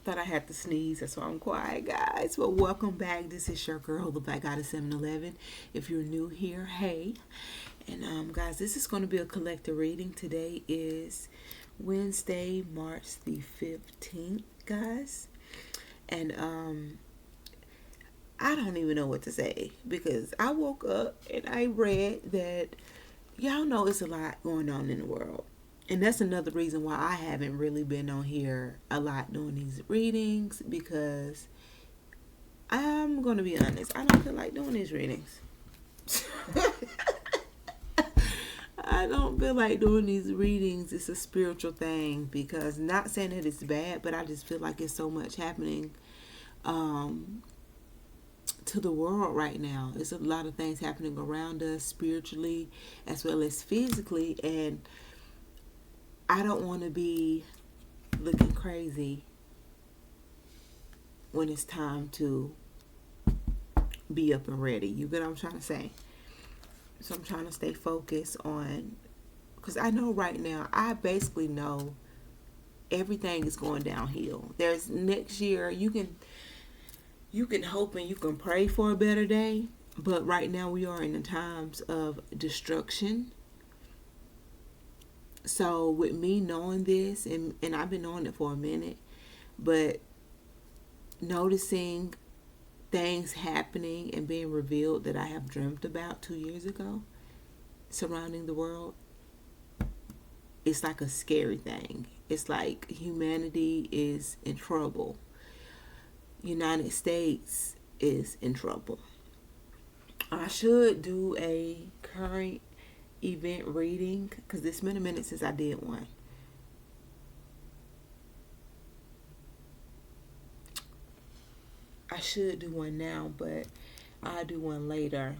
Thought I had to sneeze, that's why I'm quiet, guys. But welcome back. This is your girl, the Black Goddess 711. If you're new here, hey. And guys, this is going to be a collective reading. Today is Wednesday, March the 15th, guys. And I don't even know what to say because I woke up and I read that y'all know it's a lot going on in the world. And that's another reason why I haven't really been on here a lot doing these readings, because I'm going to be honest, I don't feel like doing these readings. I don't feel like doing these readings. It's a spiritual thing, because not saying that it's bad, but I just feel like it's so much happening to the world right now. There's a lot of things happening around us spiritually as well as physically, and I don't want to be looking crazy when it's time to be up and ready. You get what I'm trying to say? So I'm trying to stay focused on, because I know right now, I basically know everything is going downhill. There's next year, you can hope and you can pray for a better day, but right now we are in the times of destruction. So with me knowing this, and I've been knowing it for a minute, but noticing things happening and being revealed that I have dreamt about 2 years ago surrounding the world, it's like a scary thing. It's like humanity is in trouble. United States is in trouble. I should do a current event reading, because it's been a minute since I did one. I should do one now, but I'll do one later.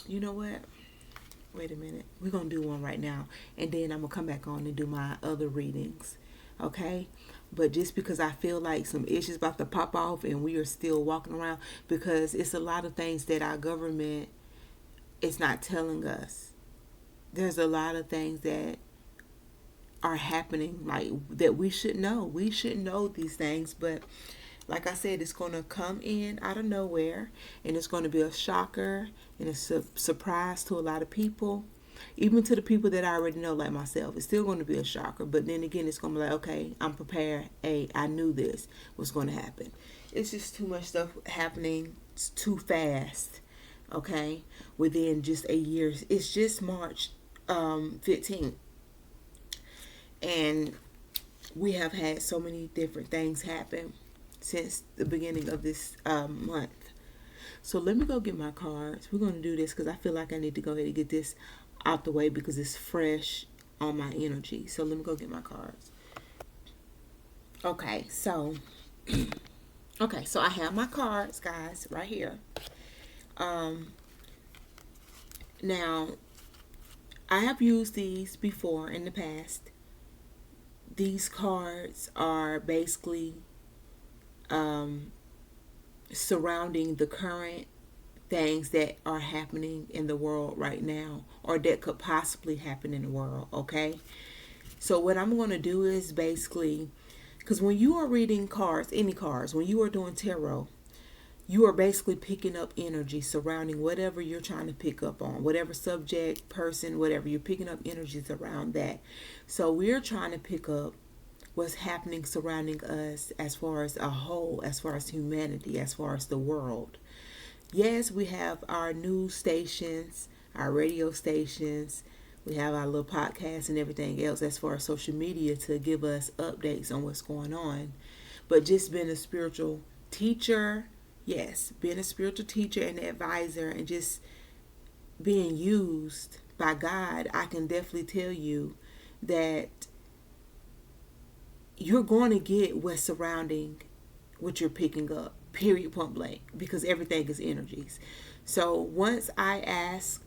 You know what? Wait a minute. We're going to do one right now, and then I'm going to come back on and do my other readings. Okay? But just because I feel like some issues about to pop off and we are still walking around, because it's a lot of things that our government is not telling us. There's a lot of things that are happening, like, that we should know. We should know these things, but like I said, it's going to come in out of nowhere, and it's going to be a shocker and a surprise to a lot of people. Even to the people that I already know, like myself, it's still going to be a shocker. But then again, it's going to be like, okay, I'm prepared. Hey, I knew this was going to happen. It's just too much stuff happening. It's too fast. Okay, within just a year. It's just March 15th, and we have had so many different things happen since the beginning of this month. So let me go get my cards. We're going to do this because I feel like I need to go ahead and get this out the way because it's fresh on my energy. So let me go get my cards. Okay, so I have my cards, guys, right here. Now, I have used these before in the past. These cards are basically surrounding the current things that are happening in the world right now, or that could possibly happen in the world. Okay, so what I'm going to do is basically, because when you are reading cards, any cards, when you are doing tarot, you are basically picking up energy surrounding whatever you're trying to pick up on, whatever subject, person, whatever. You're picking up energies around that. So we're trying to pick up what's happening surrounding us as far as a whole, as far as humanity, as far as the world. Yes, we have our news stations, our radio stations, we have our little podcasts and everything else as far as social media to give us updates on what's going on. But just being a spiritual teacher, yes, being a spiritual teacher and advisor and just being used by God, I can definitely tell you that you're going to get what's surrounding what you're picking up, period, point blank, because everything is energies. So once I ask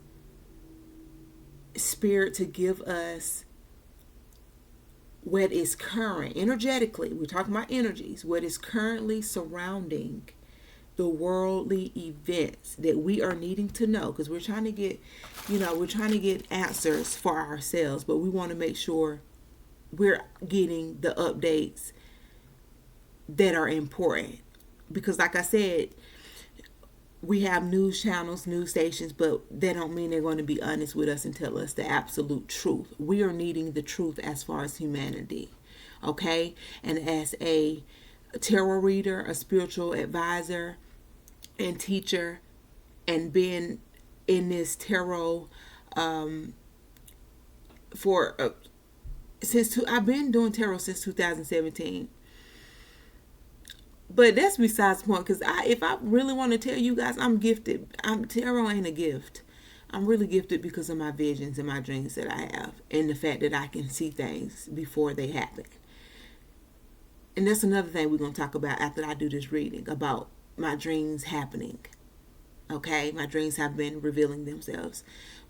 Spirit to give us what is current, energetically, we're talking about energies, what is currently surrounding the worldly events that we are needing to know, because we're trying to get, we're trying to get answers for ourselves, but we want to make sure we're getting the updates that are important. Because like I said, we have news channels, news stations, but they don't mean they're going to be honest with us and tell us the absolute truth. We are needing the truth as far as humanity, okay? And as a tarot reader, a spiritual advisor, and teacher, and being in this tarot I've been doing tarot since 2017. But that's besides the point, because if I really want to tell you guys, I'm gifted. Tarot ain't a gift. I'm really gifted because of my visions and my dreams that I have, and the fact that I can see things before they happen. And that's another thing we're going to talk about after I do this reading, about my dreams happening. Okay, my dreams have been revealing themselves.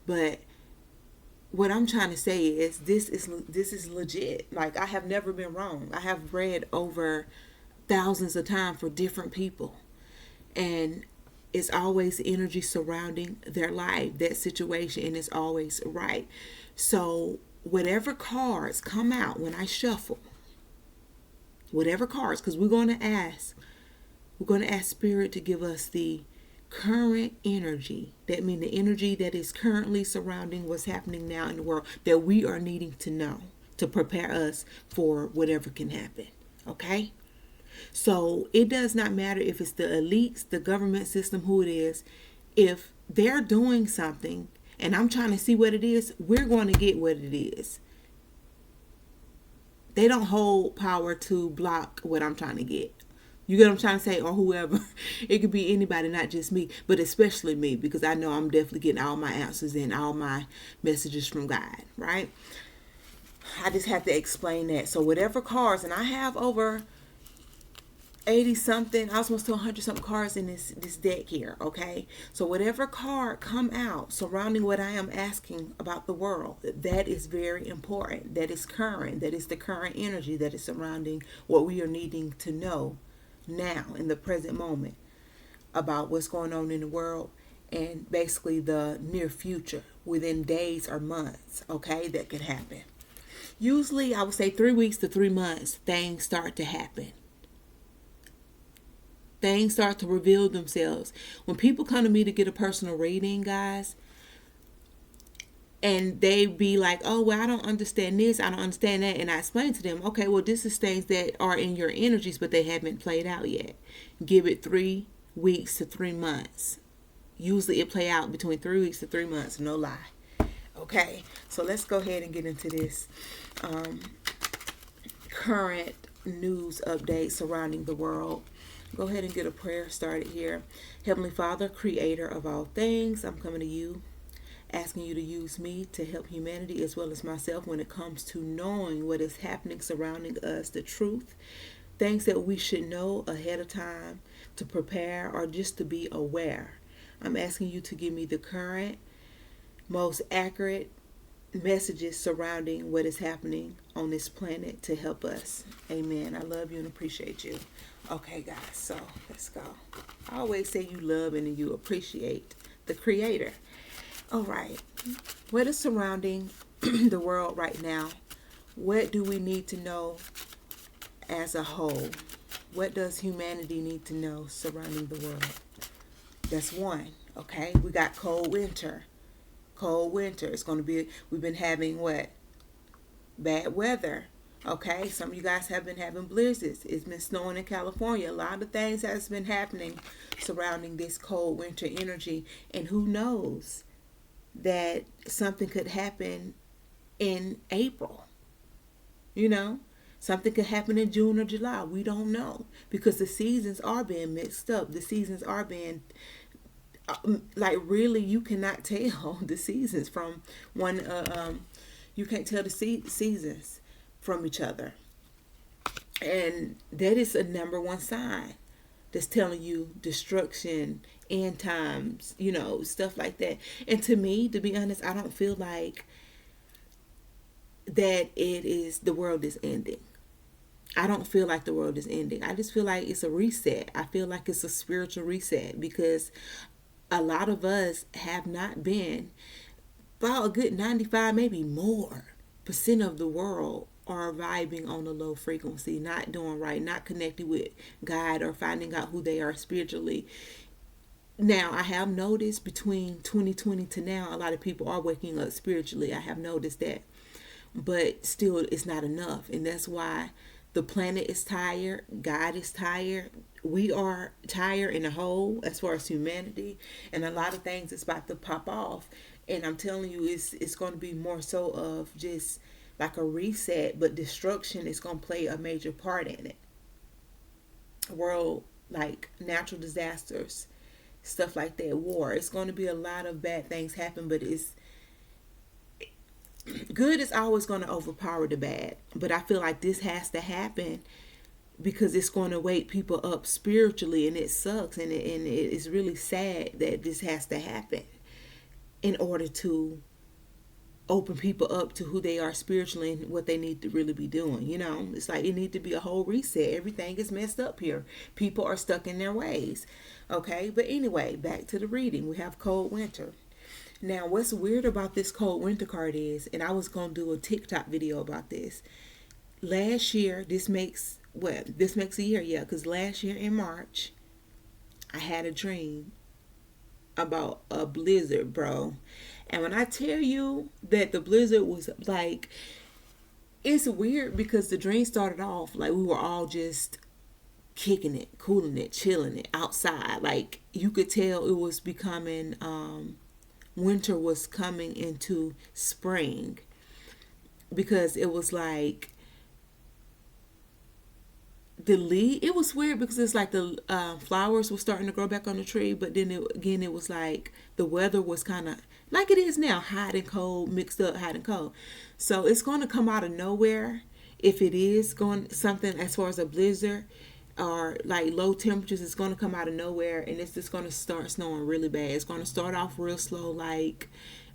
But what I'm trying to say is this is legit. Like, I have never been wrong. I have read over thousands of times for different people, and it's always energy surrounding their life, that situation, and it's always right. So whatever cards come out when I shuffle, whatever cards, because we're going to ask Spirit to give us the current energy, that means the energy that is currently surrounding what's happening now in the world, that we are needing to know to prepare us for whatever can happen. Okay? So it does not matter if it's the elites, the government system, who it is. If they're doing something and I'm trying to see what it is, we're going to get what it is. They don't hold power to block what I'm trying to get. You get what I'm trying to say? Or whoever. It could be anybody, not just me, but especially me, because I know I'm definitely getting all my answers and all my messages from God, right? I just have to explain that. So whatever cards, and I have over 80 something, almost to 100 something cards in this deck here, okay? So whatever card come out surrounding what I am asking about the world, that is very important. That is current. That is the current energy that is surrounding what we are needing to know now in the present moment about what's going on in the world, and basically the near future, within days or months, okay, that could happen. Usually I would say 3 weeks to 3 months, things start to happen. Things start to reveal themselves. When people come to me to get a personal reading, guys, and they be like, oh, well, I don't understand this, I don't understand that. And I explain to them, okay, well, this is things that are in your energies, but they haven't played out yet. Give it 3 weeks to 3 months. Usually it play out between 3 weeks to 3 months, no lie. Okay, so let's go ahead and get into this current news update surrounding the world. Go ahead and get a prayer started here. Heavenly Father, creator of all things, I'm coming to you, asking you to use me to help humanity as well as myself when it comes to knowing what is happening surrounding us, the truth, things that we should know ahead of time to prepare or just to be aware. I'm asking you to give me the current, most accurate messages surrounding what is happening on this planet to help us. Amen. I love you and appreciate you. Okay, guys, so let's go. I always say you love and you appreciate the creator. All right. What is surrounding the world right now? What do we need to know as a whole? What does humanity need to know surrounding the world? That's one. Okay. We got cold winter. Cold winter. It's going to be, we've been having what? Bad weather. Okay, some of you guys have been having blizzards. It's been snowing in California. A lot of things has been happening surrounding this cold winter energy. And who knows that something could happen in April. You know, something could happen in June or July. We don't know, because the seasons are being mixed up. The seasons are being like, really, you cannot tell the seasons from one. You can't tell the seasons from each other, and that is a number one sign that's telling you destruction, end times, you know, stuff like that. And to me, to be honest, I don't feel like that it is, the world is ending. I don't feel like the world is ending. I just feel like it's a reset. I feel like it's a spiritual reset because a lot of us have not been, about a good 95, maybe more percent of the world are vibing on a low frequency, not doing right, not connected with God or finding out who they are spiritually. Now, I have noticed between 2020 to now, a lot of people are waking up spiritually. I have noticed that. But still, it's not enough. And that's why the planet is tired. God is tired. We are tired in the whole as far as humanity. And a lot of things is about to pop off. And I'm telling you, it's going to be more so of just like a reset, but destruction is going to play a major part in it. World, like natural disasters, stuff like that, war. It's going to be a lot of bad things happen, but it's good is always going to overpower the bad. But I feel like this has to happen because it's going to wake people up spiritually, and it sucks, and it is really sad that this has to happen in order to open people up to who they are spiritually and what they need to really be doing. You know, it's like it needs to be a whole reset. Everything is messed up here. People are stuck in their ways. Okay, but anyway, back to the reading. We have cold winter. Now, what's weird about this cold winter card is, and I was going to do a TikTok video about this. Last year, this makes a year, yeah, because last year in March, I had a dream about a blizzard, bro. And when I tell you that the blizzard was like, it's weird because the dream started off like we were all just kicking it, cooling it, chilling it outside. Like you could tell it was becoming, winter was coming into spring because it was like it was weird because it's like the flowers were starting to grow back on the tree, but then it was like the weather was kind of like it is now, hot and cold, mixed up, hot and cold. So it's going to come out of nowhere if it is going something as far as a blizzard or like low temperatures. It's going to come out of nowhere, and it's just going to start snowing really bad. It's going to start off real slow, like,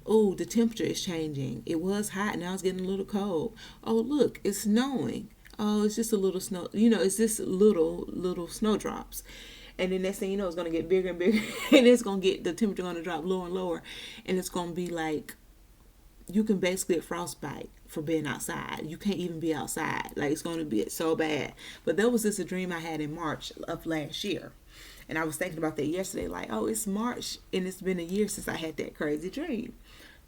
oh, the temperature is changing. It was hot, now it's getting a little cold. Oh, look, it's snowing. Oh, it's just a little snow. You know, it's just little snowdrops. And then next thing you know, it's going to get bigger and bigger. And it's going to get, the temperature going to drop lower and lower. And it's going to be like, you can basically get frostbite for being outside. You can't even be outside. Like, it's going to be so bad. But that was just a dream I had in March of last year. And I was thinking about that yesterday. Like, oh, it's March. And it's been a year since I had that crazy dream.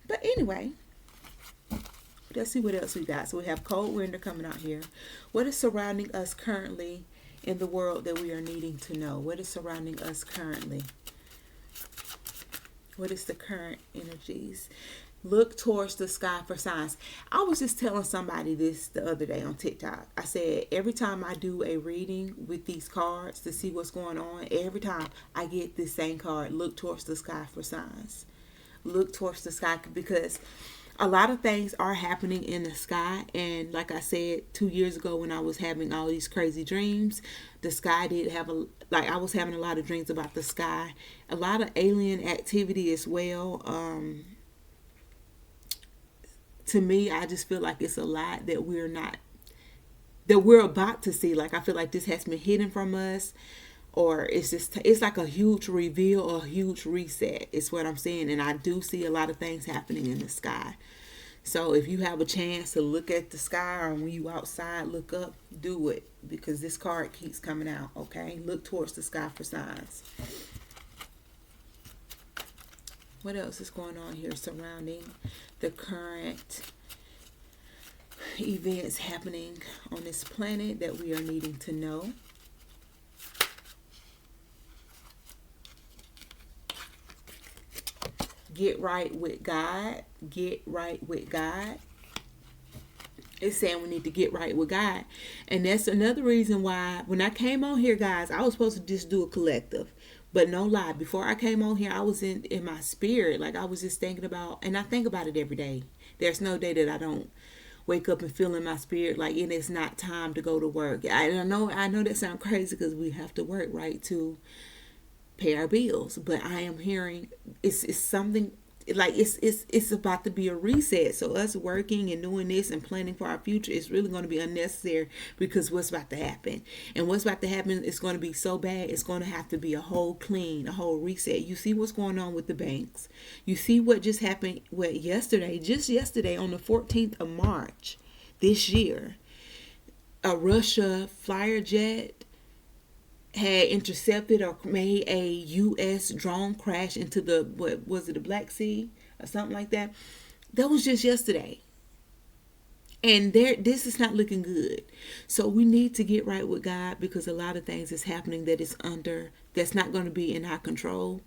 But anyway, let's see what else we got. So we have cold winter coming out here. What is surrounding us currently in the world that we are needing to know? What is surrounding us currently? What is the current energies? Look towards the sky for signs. I was just telling somebody this the other day on TikTok. I said every time I do a reading with these cards to see what's going on, every time I get this same card, look towards the sky for signs. Look towards the sky because a lot of things are happening in the sky. And like I said 2 years ago when I was having all these crazy dreams, the sky did have I was having a lot of dreams about the sky. A lot of alien activity as well. To me, I just feel like it's a lot that we're about to see. Like I feel like this has been hidden from us, or it's like a huge reveal or a huge reset. It's what I'm saying, and I do see a lot of things happening in the sky. So if you have a chance to look at the sky, or when you outside look up, do it because this card keeps coming out. Okay, look towards the sky for signs. What else is going on here surrounding the current events happening on this planet that we are needing to know? Get right with God. Get right with God. It's saying we need to get right with God. And that's another reason why when I came on here, guys, I was supposed to just do a collective. But no lie, before I came on here, I was in my spirit. Like I was just thinking about, and I think about it every day. There's no day that I don't wake up and feel in my spirit like it is not time to go to work. I know that sounds crazy because we have to work, right, to pay our bills. But I am hearing it's something like it's about to be a reset. So us working and doing this and planning for our future is really going to be unnecessary, because what's about to happen, and what's about to happen is going to be so bad. It's going to have to be a whole clean, a whole reset. You see what's going on with the banks. You see what just happened. What yesterday, just yesterday on the 14th of March this year, a Russia flyer jet had intercepted or made a U.S. drone crash into the, what was it, the Black Sea or something like that. That was just yesterday. And this is not looking good. So we need to get right with God, because a lot of things is happening that's not going to be in our control.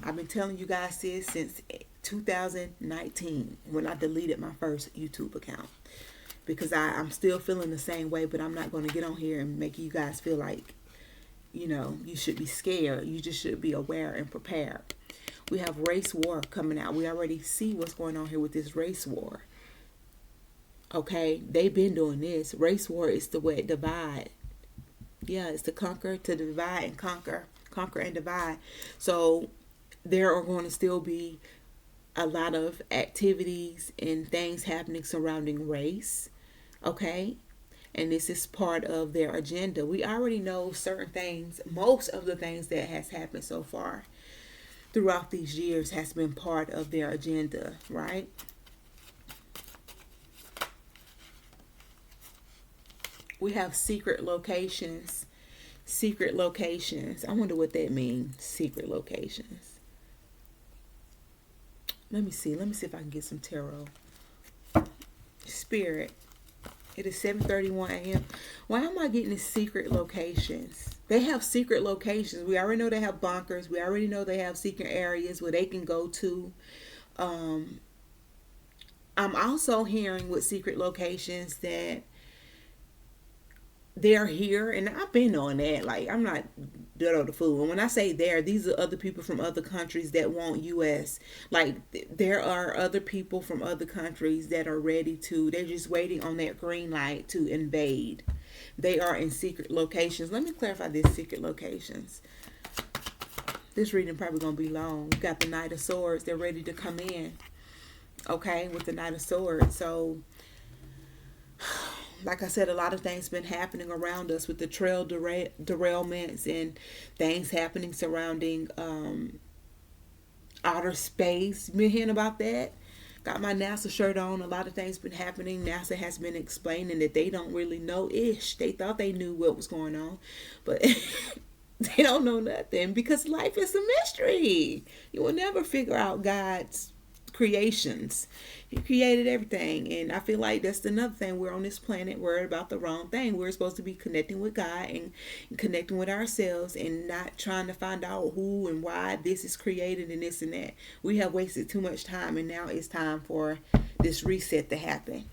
I've been telling you guys this since 2019, when I deleted my first YouTube account, because I'm still feeling the same way. But I'm not going to get on here and make you guys feel like, you should be scared. You just should be aware and prepared. We have race war coming out. We already see what's going on here with this race war. Okay, they've been doing this. Race war is the way divide. Yeah, it's to conquer, to divide and conquer and divide. So there are going to still be a lot of activities and things happening surrounding race. Okay, and this is part of their agenda. We already know certain things. Most of the things that has happened so far throughout these years has been part of their agenda, right? We have secret locations. Secret locations. I wonder what that means. Secret locations. Let me see if I can get some tarot. Spirit. It is 7:31 a.m. Why am I getting these secret locations? They have secret locations. We already know they have bunkers. We already know they have secret areas where they can go to. I'm also hearing with secret locations that they're here, and I've been on that. Like, I'm not the fool. And when I say these are other people from other countries that want U.S. Like, there are other people from other countries that are ready to. They're just waiting on that green light to invade. They are in secret locations. Let me clarify these secret locations. This reading probably gonna be long. We got the Knight of Swords. They're ready to come in. Okay, with the Knight of Swords. So, like I said, a lot of things been happening around us with the trail derailments and things happening surrounding outer space. Been hearing about that. Got my NASA shirt on. A lot of things been happening. NASA has been explaining that they don't really know ish. They thought they knew what was going on, but they don't know nothing, because life is a mystery. You will never figure out God's creations. He created everything, and I feel like that's another thing. We're on this planet worried about the wrong thing. We're supposed to be connecting with God and connecting with ourselves, and not trying to find out who and why this is created and this and that. We have wasted too much time, and now it's time for this reset to happen.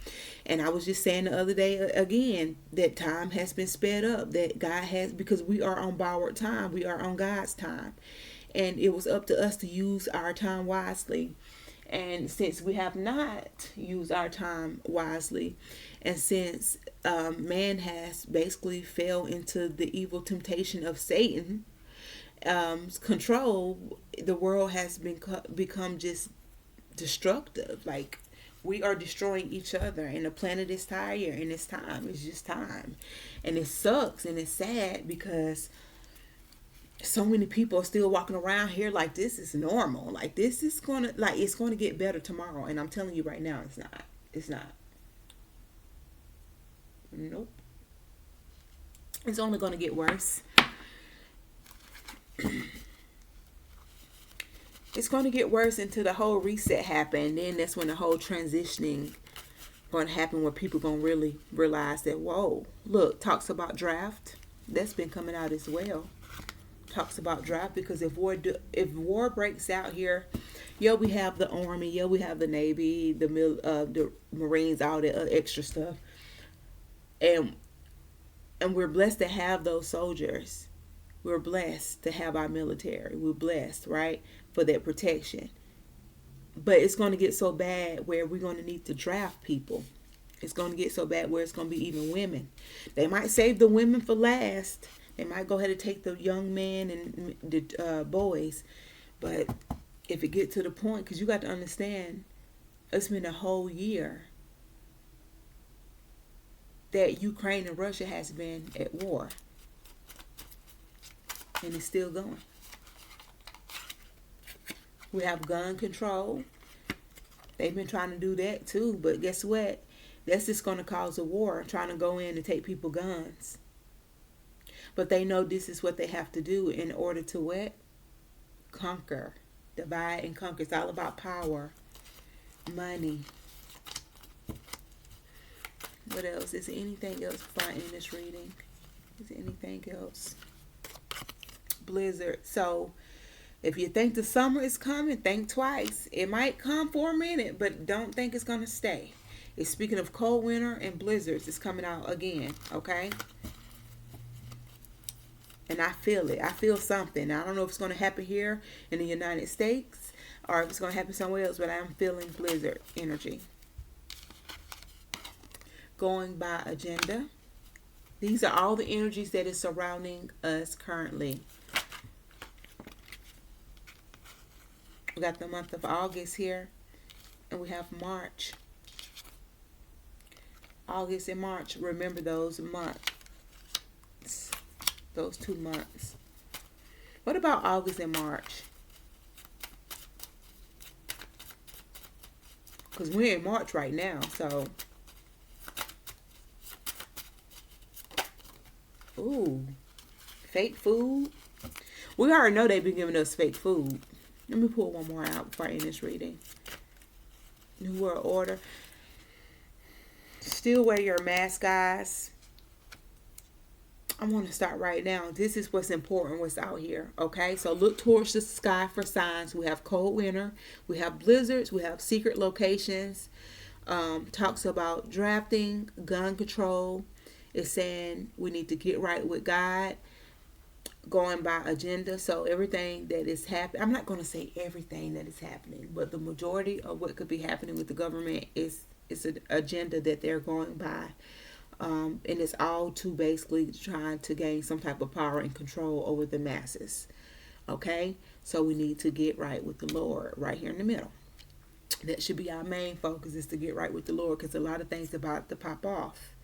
And I was just saying the other day again that time has been sped up, that God has, because we are on borrowed time. We are on God's time, and it was up to us to use our time wisely. And since we have not used our time wisely, and since man has basically fell into the evil temptation of Satan control, the world has become just destructive. Like, we are destroying each other, and the planet is tired, and it's time. It's just time. And it sucks, and it's sad, because so many people are still walking around here like this is normal. Like, this is gonna, like, it's gonna get better tomorrow. And I'm telling you right now, it's not. It's not. Nope. It's only gonna get worse. It's gonna get worse until the whole reset happen. And then that's when the whole transitioning gonna happen, where people gonna really realize that, whoa, look, talks about draft. That's been coming out as well. Talks about draft, because if war breaks out here, we have the Army, we have the Navy, the Marines, all the extra stuff, and we're blessed to have those soldiers. We're blessed to have our military. We're blessed, right, for that protection. But it's going to get so bad where we're going to need to draft people. It's going to get so bad where it's going to be even women. They might save the women for last. They might go ahead and take the young men and the boys, but if it get to the point, because you got to understand, it's been a whole year that Ukraine and Russia has been at war, and it's still going. We have gun control. They've been trying to do that too, but guess what? That's just going to cause a war, trying to go in and take people guns. But they know this is what they have to do in order to what? Conquer. Divide and conquer. It's all about power, money. What else? Is there anything else before I end this reading? Is there anything else? Blizzard. So, if you think the summer is coming, think twice. It might come for a minute, but don't think it's going to stay. It's speaking of cold winter and blizzards. It's coming out again, okay? And I feel it. I feel something. I don't know if it's going to happen here in the United States or if it's going to happen somewhere else, but I'm feeling blizzard energy. Going by agenda. These are all the energies that is surrounding us currently. We got the month of August here, and we have March. August and March. Remember those months. Those 2 months. What about August and March? Because we're in March right now, so. Ooh. Fake food. We already know they've been giving us fake food. Let me pull one more out before I end this reading. New World Order. Still wear your mask, guys. I want to start right now. This is what's important, what's out here. Okay, so look towards the sky for signs. We have cold winter. We have blizzards. We have secret locations. Talks about drafting, gun control. It's saying we need to get right with God. Going by agenda. So everything that is happening, I'm not going to say everything that is happening, but the majority of what could be happening with the government is an agenda that they're going by. And it's all to basically trying to gain some type of power and control over the masses. Okay? So we need to get right with the Lord right here in the middle. That should be our main focus, is to get right with the Lord, because a lot of things about to pop off.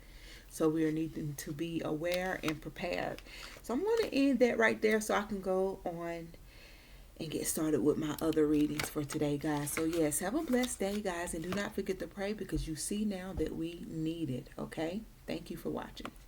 So we are needing to be aware and prepared. So I'm going to end that right there so I can go on and get started with my other readings for today, guys. So yes, have a blessed day, guys. And do not forget to pray, because you see now that we need it. Okay? Thank you for watching.